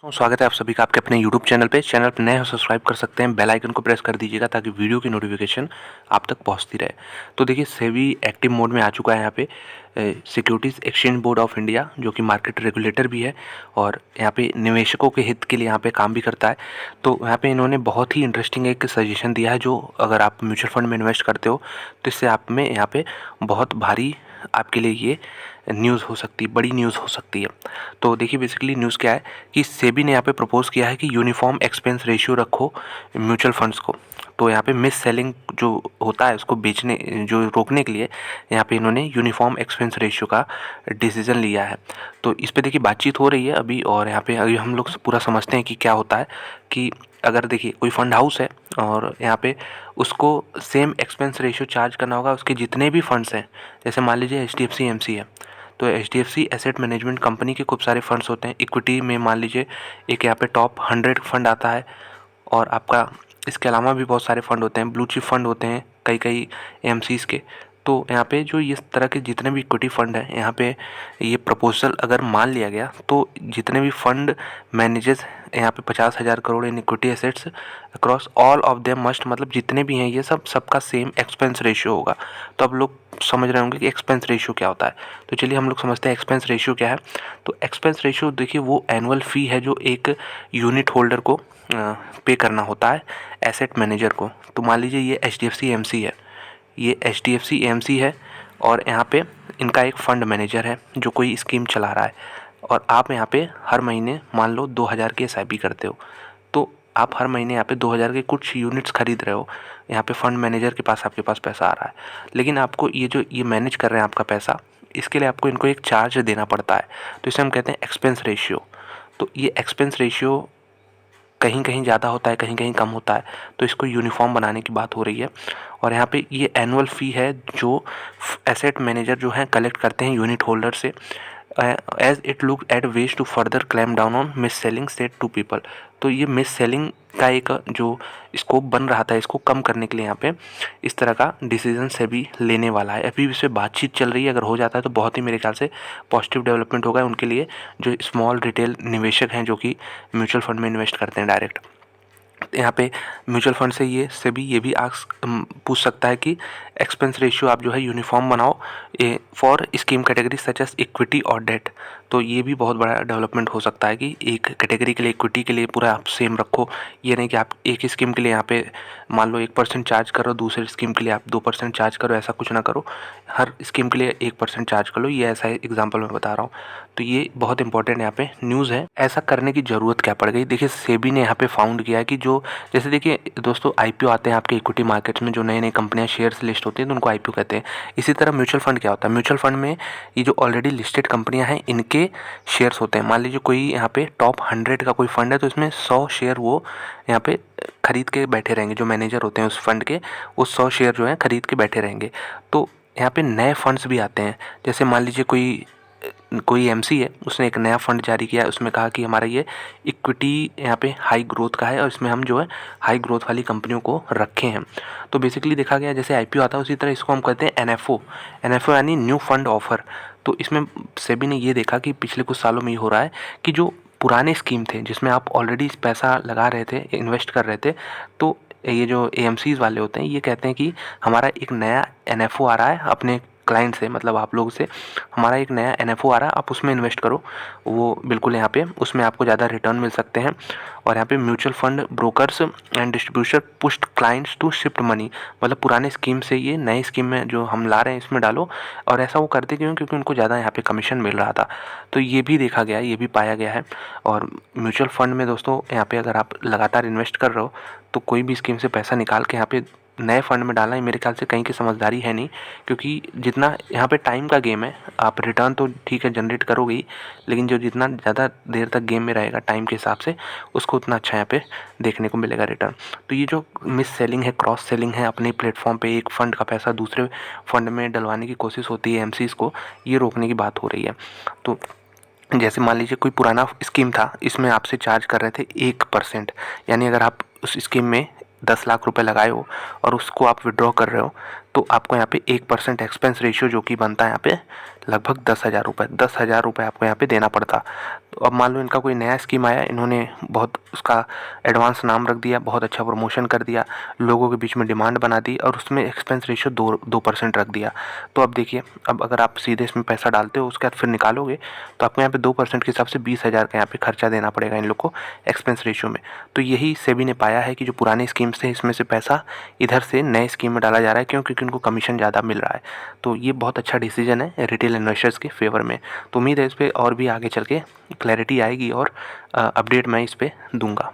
स्वागत है आप सभी का आपके अपने YouTube चैनल पे। चैनल पर नए हो सब्सक्राइब कर सकते हैं, बेल आइकन को प्रेस कर दीजिएगा ताकि वीडियो की नोटिफिकेशन आप तक पहुंचती रहे। तो देखिए सेबी एक्टिव मोड में आ चुका है यहाँ पे। Securities exchange board of India जो कि मार्केट रेगुलेटर भी है और यहाँ पे निवेशकों के हित के लिए यहाँ पे काम भी करता है। तो यहाँ पे इन्होंने बहुत ही इंटरेस्टिंग एक सजेशन दिया है, जो अगर आप म्यूचुअल फंड में इन्वेस्ट करते हो तो इससे आप में यहाँ पे बहुत भारी आपके लिए ये न्यूज़ हो सकती है, बड़ी न्यूज़ हो सकती है। तो देखिए बेसिकली न्यूज़ क्या है कि सेबी ने यहाँ पे प्रपोज किया है कि यूनिफॉर्म एक्सपेंस रेशियो रखो म्यूचुअल फंड्स को। तो यहाँ पे मिस सेलिंग जो होता है उसको बेचने जो रोकने के लिए यहाँ पे इन्होंने यूनिफॉर्म एक्सपेंस रेशियो का डिसीजन लिया है। तो इस पे देखिए बातचीत हो रही है अभी, और यहाँ पे अभी हम लोग पूरा समझते हैं कि क्या होता है। कि अगर देखिए कोई फंड हाउस है और यहाँ पे उसको सेम एक्सपेंस रेशियो चार्ज करना होगा उसके जितने भी फंड्स हैं। जैसे मान लीजिए HDFC AMC है, तो HDFC एसेट मैनेजमेंट कंपनी के खूब सारे फंड्स होते हैं। इक्विटी में मान लीजिए एक यहाँ पे टॉप 100 फंड आता है, और आपका इसके अलावा भी बहुत सारे फंड होते हैं, ब्लू चिप फंड होते हैं कई कई AMCs के। तो यहाँ पे जो इस तरह के जितने भी इक्विटी फंड हैं, यहाँ पे ये प्रपोजल अगर मान लिया गया तो जितने भी फंड मैनेजर्स यहाँ पे 50,000 crore in equity assets across all of them must, मतलब जितने भी हैं ये सबका सेम एक्सपेंस रेशियो होगा। तो अब लोग समझ रहे होंगे कि एक्सपेंस रेशियो क्या होता है। तो चलिए हम लोग समझते हैं एक्सपेंस रेशियो क्या है। तो एक्सपेंस रेशियो देखिए वो एनुअल फ़ी है जो एक यूनिट होल्डर को पे करना होता है एसेट मैनेजर को। तो मान लीजिए ये HDFC AMC है, ये HDFC AMC है और यहाँ पे इनका एक फ़ंड मैनेजर है जो कोई स्कीम चला रहा है, और आप यहाँ पे हर महीने मान लो 2,000 की SIP करते हो। तो आप हर महीने यहाँ पे 2,000 के कुछ यूनिट्स खरीद रहे हो। यहाँ पे फ़ंड मैनेजर के पास आपके पास पैसा आ रहा है, लेकिन आपको ये जो ये मैनेज कर रहे हैं आपका पैसा, इसके लिए आपको इनको एक चार्ज देना पड़ता है। तो इसे हम कहते हैं एक्सपेंस रेशियो। तो ये एक्सपेंस रेशियो कहीं कहीं ज़्यादा होता है, कहीं कहीं कम होता है। तो इसको यूनिफॉर्म बनाने की बात हो रही है। और यहाँ पे ये एनुअल फ़ी है जो एसेट मैनेजर जो है कलेक्ट करते हैं यूनिट होल्डर से, as it look at ways to further clamp down on mis selling set to people. तो ये मिस सेलिंग का एक जो स्कोप बन रहा था, इसको कम करने के लिए यहाँ पे इस तरह का डिसीजन सेबी लेने वाला है। अभी इस पर बातचीत चल रही है, अगर हो जाता है तो बहुत ही मेरे ख्याल से पॉजिटिव डेवलपमेंट होगा उनके लिए, जो स्मॉल रिटेल निवेशक हैं जो कि म्यूचुअल फंड में इन्वेस्ट करते हैं डायरेक्ट। यहाँ पे म्यूचुअल फंड से ये सेबी ये भी पूछ सकता है कि एक्सपेंस रेशियो आप जो है यूनिफॉर्म बनाओ for scheme category such as equity और डेट। तो ये भी बहुत बड़ा डेवलपमेंट हो सकता है कि एक कैटेगरी के लिए इक्विटी के लिए पूरा आप सेम रखो। ये नहीं कि आप एक स्कीम के लिए यहाँ पे मान लो 1% चार्ज करो, दूसरी स्कीम के लिए आप 2% चार्ज करो, ऐसा कुछ ना करो। हर स्कीम के लिए 1% चार्ज कर लो। ये ऐसा एग्जाम्पल मैं बता रहा हूँ। तो ये बहुत इंपॉर्टेंट यहाँ पे न्यूज़ है। ऐसा करने की ज़रूरत क्या पड़ गई? देखिए सेबी ने यहाँ पे फाउंड किया है कि जो जैसे देखिए दोस्तों IPO आते हैं आपके इक्विटी मार्केट्स में, जो नई नई कंपनियां शेयर्स लिस्ट होती हैं तो उनको IPO कहते हैं। इसी तरह म्यूचुअल फंड क्या होता है, म्यूचुअल फंड में ये जो ऑलरेडी लिस्टेड कंपनियां हैं इनके शेयर्स होते हैं। मान लीजिए कोई यहाँ पे टॉप 100 का कोई फंड है तो इसमें 100 शेयर वो यहाँ पे खरीद के बैठे रहेंगे। जो मैनेजर होते हैं उस फंड के, वो 100 शेयर जो हैं खरीद के बैठे रहेंगे। तो यहाँ पे नए फंड्स भी आते हैं। जैसे मान लीजिए कोई MC है, उसने एक नया फंड जारी किया, उसमें कहा कि हमारा ये इक्विटी यहाँ पे हाई ग्रोथ का है और इसमें हम जो है हाई ग्रोथ वाली कंपनियों को रखे हैं। तो बेसिकली देखा गया जैसे IPO आता है उसी तरह इसको हम कहते हैं NFO यानी न्यू फंड ऑफर। तो इसमें सेबी ने ये देखा कि पिछले कुछ सालों में ये हो रहा है कि जो पुराने स्कीम थे जिसमें आप ऑलरेडी पैसा लगा रहे थे, इन्वेस्ट कर रहे थे, तो ये जो AMCs वाले होते हैं ये कहते हैं कि हमारा एक नया NFO आ रहा है अपने क्लाइंट से, मतलब आप लोग से, हमारा एक नया NFO आ रहा है, आप उसमें इन्वेस्ट करो। वो बिल्कुल यहाँ पे उसमें आपको ज़्यादा रिटर्न मिल सकते हैं। और यहाँ पे mutual fund brokers and distributor pushed clients to shift money, मतलब पुराने स्कीम से ये नए स्कीम में जो हम ला रहे हैं इसमें डालो। और ऐसा वो करते क्यों? क्योंकि उनको ज़्यादा यहाँ पे कमीशन मिल रहा था। तो ये भी देखा गया है, ये भी पाया गया है। और म्यूचुअल फंड में दोस्तों यहाँ पे अगर आप लगातार इन्वेस्ट कर रहे हो तो कोई भी स्कीम से पैसा निकाल के यहाँ पे नए फंड में डालना ही मेरे ख्याल से कहीं की समझदारी है नहीं। क्योंकि जितना यहाँ पे टाइम का गेम है, आप रिटर्न तो ठीक है जनरेट करोगे ही, लेकिन जो जितना ज़्यादा देर तक गेम में रहेगा टाइम के हिसाब से, उसको उतना अच्छा यहाँ पे देखने को मिलेगा रिटर्न। तो ये जो मिस सेलिंग है, क्रॉस सेलिंग है, अपने प्लेटफॉर्म पे एक फ़ंड का पैसा दूसरे फंड में डलवाने की कोशिश होती है MCs को, ये रोकने की बात हो रही है। तो जैसे मान लीजिए कोई पुराना स्कीम था, इसमें आपसे चार्ज कर रहे थे 1%, यानी अगर आप उस स्कीम में 10 लाख रुपए लगाए हो और उसको आप विड्रॉ कर रहे हो तो आपको यहाँ पे 1% एक्सपेंस रेशियो जो कि बनता है यहाँ पे लगभग 10,000 रुपये आपको यहाँ पे देना पड़ता। तो अब मान लो इनका कोई नया स्कीम आया, इन्होंने बहुत उसका एडवांस नाम रख दिया, बहुत अच्छा प्रमोशन कर दिया, लोगों के बीच में डिमांड बना दी और उसमें एक्सपेंस रेशियो 2% रख दिया। तो अब देखिए, अब अगर आप सीधे इसमें पैसा डालते हो उसके बाद फिर निकालोगे तो आपको यहाँ पे 2% के हिसाब से 20,000 का यहाँ पे खर्चा देना पड़ेगा इन लोग को एक्सपेंस रेशियो में। तो यही सेबी ने पाया है कि जो पुरानी स्कीम्स थे इसमें से पैसा इधर से नए स्कीम में डाला जा रहा है, क्योंकि उनको कमीशन ज़्यादा मिल रहा है। तो ये बहुत अच्छा डिसीजन है रिटेल इन्वेस्टर्स के फेवर में। तो उम्मीद है इस पर और भी आगे चल के क्लैरिटी आएगी और अपडेट मैं इस पर दूंगा।